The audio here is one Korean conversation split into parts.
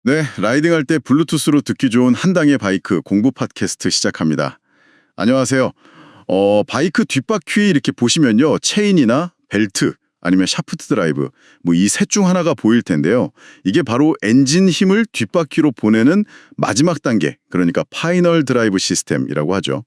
네, 라이딩할 때 블루투스로 듣기 좋은 한 당의 바이크 공부 팟캐스트 시작합니다. 안녕하세요. 바이크 뒷바퀴 이렇게 보시면요. 체인이나 벨트 아니면 샤프트 드라이브 뭐 이 셋 중 하나가 보일 텐데요. 이게 바로 엔진 힘을 뒷바퀴로 보내는 마지막 단계, 그러니까 파이널 드라이브 시스템이라고 하죠.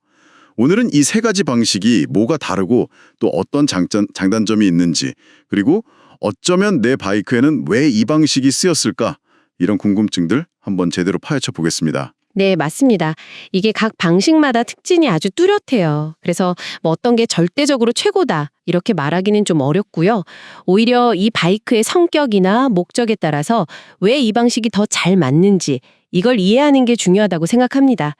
오늘은 이 세 가지 방식이 뭐가 다르고 또 어떤 장단점이 있는지, 그리고 어쩌면 내 바이크에는 왜 이 방식이 쓰였을까, 이런 궁금증들 한번 제대로 파헤쳐 보겠습니다. 네, 맞습니다. 이게 각 방식마다 특징이 아주 뚜렷해요. 그래서 뭐 어떤 게 절대적으로 최고다 이렇게 말하기는 좀 어렵고요. 오히려 이 바이크의 성격이나 목적에 따라서 왜 이 방식이 더 잘 맞는지 이걸 이해하는 게 중요하다고 생각합니다.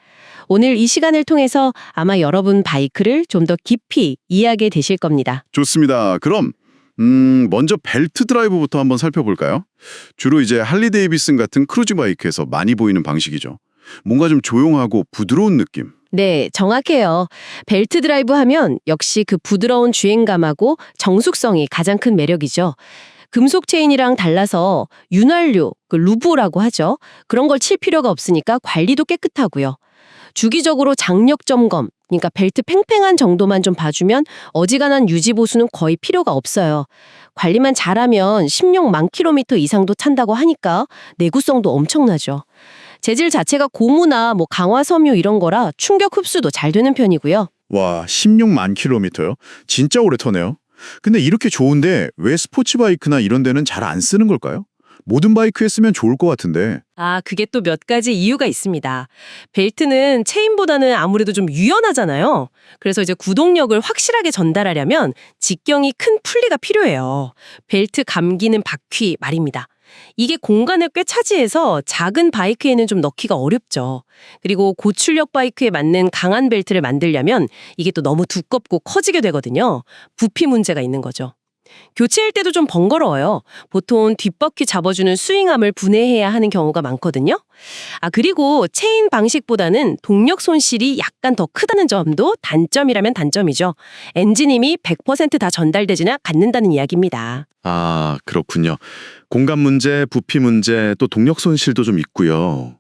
오늘 이 시간을 통해서 아마 여러분 바이크를 좀 더 깊이 이해하게 되실 겁니다. 좋습니다. 그럼 먼저 벨트 드라이브부터 한번 살펴볼까요? 주로 이제 할리 데이비슨 같은 크루즈 바이크에서 많이 보이는 방식이죠. 뭔가 좀 조용하고 부드러운 느낌. 네, 정확해요. 벨트 드라이브 하면 역시 그 부드러운 주행감하고 정숙성이 가장 큰 매력이죠. 금속 체인이랑 달라서 윤활유, 그 루브라고 하죠. 그런 걸 칠 필요가 없으니까 관리도 깨끗하고요. 주기적으로 장력 점검, 그러니까 벨트 팽팽한 정도만 좀 봐주면 어지간한 유지 보수는 거의 필요가 없어요. 관리만 잘하면 16만 킬로미터 이상도 탄다고 하니까 내구성도 엄청나죠. 재질 자체가 고무나 뭐 강화 섬유 이런 거라 충격 흡수도 잘 되는 편이고요. 와, 16만 킬로미터요? 진짜 오래 터네요. 근데 이렇게 좋은데 왜 스포츠 바이크나 이런 데는 잘 안 쓰는 걸까요? 모든 바이크에 쓰면 좋을 것 같은데. 그게 또 몇 가지 이유가 있습니다. 벨트는 체인보다는 아무래도 좀 유연하잖아요. 그래서 이제 구동력을 확실하게 전달하려면 직경이 큰 풀리가 필요해요. 벨트 감기는 바퀴 말입니다. 이게 공간을 꽤 차지해서 작은 바이크에는 좀 넣기가 어렵죠. 그리고 고출력 바이크에 맞는 강한 벨트를 만들려면 이게 또 너무 두껍고 커지게 되거든요. 부피 문제가 있는 거죠. 교체할 때도 좀 번거로워요. 보통 뒷바퀴 잡아주는 스윙암을 분해해야 하는 경우가 많거든요. 그리고 체인 방식보다는 동력 손실이 약간 더 크다는 점도 단점이라면 단점이죠. 엔진 힘이 100%다 전달되지는 않는다는 이야기입니다. 아, 그렇군요. 공간 문제, 부피 문제, 또 동력 손실도 좀 있고요.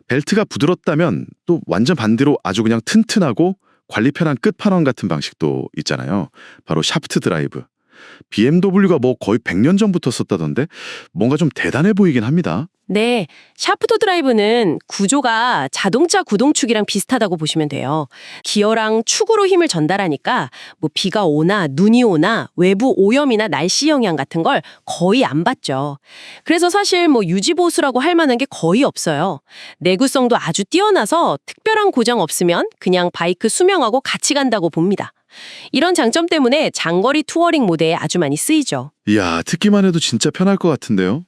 벨트가 부드럽다면 또 완전 반대로 아주 그냥 튼튼하고 관리 편한 끝판왕 같은 방식도 있잖아요. 바로 샤프트 드라이브. BMW가 뭐 거의 100년 전부터 썼다던데 뭔가 좀 대단해 보이긴 합니다. 네, 샤프트 드라이브는 구조가 자동차 구동축이랑 비슷하다고 보시면 돼요. 기어랑 축으로 힘을 전달하니까 뭐 비가 오나 눈이 오나 외부 오염이나 날씨 영향 같은 걸 거의 안 받죠. 그래서 사실 뭐 유지보수라고 할 만한 게 거의 없어요. 내구성도 아주 뛰어나서 특별한 고장 없으면 그냥 바이크 수명하고 같이 간다고 봅니다. 이런 장점 때문에 장거리 투어링 모드에 아주 많이 쓰이죠. 이야, 듣기만 해도 진짜 편할 것 같은데요.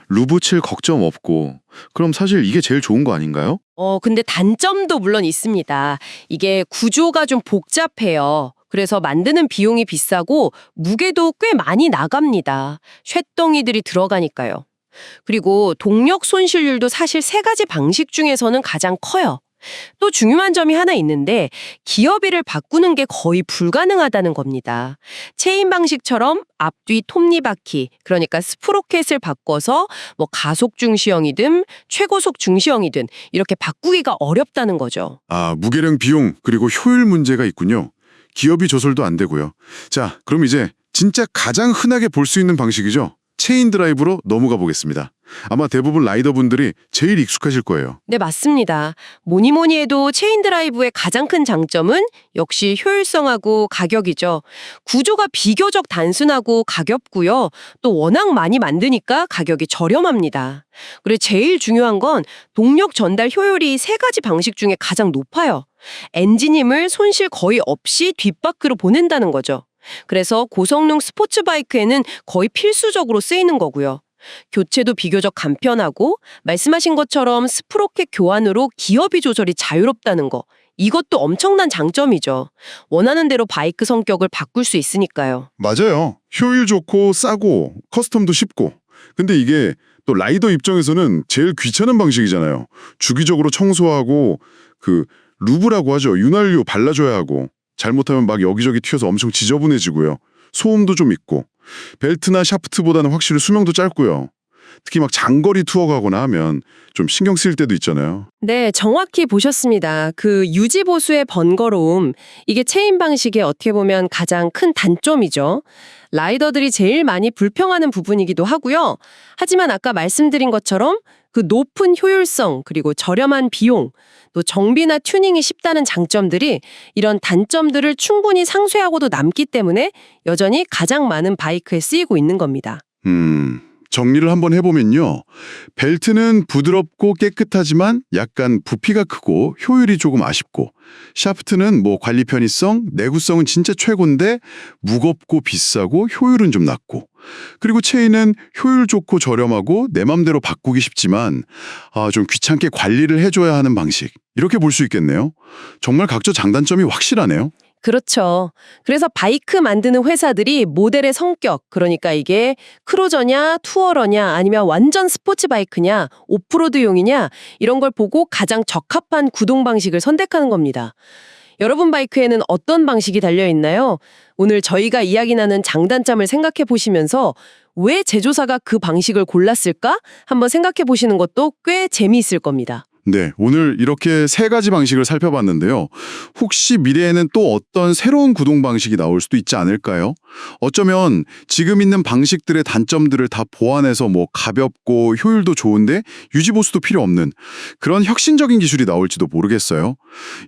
루브 칠 걱정 없고 그럼 사실 이게 제일 좋은 거 아닌가요? 근데 단점도 물론 있습니다. 이게 구조가 좀 복잡해요. 그래서 만드는 비용이 비싸고 무게도 꽤 많이 나갑니다. 쇳덩이들이 들어가니까요. 그리고 동력 손실률도 사실 세 가지 방식 중에서는 가장 커요. 또 중요한 점이 하나 있는데 기어비를 바꾸는 게 거의 불가능하다는 겁니다. 체인 방식처럼 앞뒤 톱니바퀴, 그러니까 스프로켓을 바꿔서 뭐 가속 중시형이든 최고속 중시형이든 이렇게 바꾸기가 어렵다는 거죠. 아, 무게량 비용 그리고 효율 문제가 있군요. 기어비 조절도 안 되고요. 자, 그럼 이제 진짜 가장 흔하게 볼 수 있는 방식이죠. 체인 드라이브로 넘어가 보겠습니다. 아마 대부분 라이더분들이 제일 익숙하실 거예요. 네, 맞습니다. 뭐니 해도 체인 드라이브의 가장 큰 장점은 역시 효율성하고 가격이죠. 구조가 비교적 단순하고 가볍고요. 또 워낙 많이 만드니까 가격이 저렴합니다. 그리고 제일 중요한 건 동력 전달 효율이 세 가지 방식 중에 가장 높아요. 엔진 힘을 손실 거의 없이 뒷바퀴로 보낸다는 거죠. 그래서 고성능 스포츠 바이크에는 거의 필수적으로 쓰이는 거고요. 교체도 비교적 간편하고 말씀하신 것처럼 스프로켓 교환으로 기어비 조절이 자유롭다는 거. 이것도 엄청난 장점이죠. 원하는 대로 바이크 성격을 바꿀 수 있으니까요. 맞아요. 효율 좋고 싸고 커스텀도 쉽고. 근데 이게 또 라이더 입장에서는 제일 귀찮은 방식이잖아요. 주기적으로 청소하고 그 루브라고 하죠. 윤활유 발라줘야 하고 잘못하면 막 여기저기 튀어서 엄청 지저분해지고요. 소음도 좀 있고 벨트나 샤프트보다는 확실히 수명도 짧고요. 특히 막 장거리 투어 가거나 하면 좀 신경 쓰일 때도 있잖아요. 네, 정확히 보셨습니다. 그 유지 보수의 번거로움, 이게 체인 방식의 어떻게 보면 가장 큰 단점이죠. 라이더들이 제일 많이 불평하는 부분이기도 하고요. 하지만 아까 말씀드린 것처럼 그 높은 효율성 그리고 저렴한 비용, 또 정비나 튜닝이 쉽다는 장점들이 이런 단점들을 충분히 상쇄하고도 남기 때문에 여전히 가장 많은 바이크에 쓰이고 있는 겁니다. 정리를 한번 해보면요. 벨트는 부드럽고 깨끗하지만 약간 부피가 크고 효율이 조금 아쉽고, 샤프트는 뭐 관리 편의성, 내구성은 진짜 최고인데 무겁고 비싸고 효율은 좀 낮고, 그리고 체인은 효율 좋고 저렴하고 내 맘대로 바꾸기 쉽지만 좀 귀찮게 관리를 해줘야 하는 방식, 이렇게 볼 수 있겠네요. 정말 각자 장단점이 확실하네요. 그렇죠. 그래서 바이크 만드는 회사들이 모델의 성격, 그러니까 이게 크루저냐, 투어러냐, 아니면 완전 스포츠 바이크냐, 오프로드용이냐, 이런 걸 보고 가장 적합한 구동 방식을 선택하는 겁니다. 여러분 바이크에는 어떤 방식이 달려있나요? 오늘 저희가 이야기 나눈 장단점을 생각해 보시면서 왜 제조사가 그 방식을 골랐을까? 한번 생각해 보시는 것도 꽤 재미있을 겁니다. 네, 오늘 이렇게 세 가지 방식을 살펴봤는데요. 혹시 미래에는 또 어떤 새로운 구동 방식이 나올 수도 있지 않을까요? 어쩌면 지금 있는 방식들의 단점들을 다 보완해서 뭐 가볍고 효율도 좋은데 유지보수도 필요 없는 그런 혁신적인 기술이 나올지도 모르겠어요.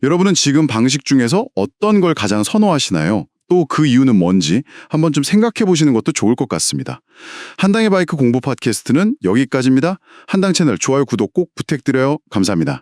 여러분은 지금 방식 중에서 어떤 걸 가장 선호하시나요? 또 그 이유는 뭔지 한번 좀 생각해 보시는 것도 좋을 것 같습니다. 한당의 바이크 공부 팟캐스트는 여기까지입니다. 한당 채널 좋아요, 구독 꼭 부탁드려요. 감사합니다.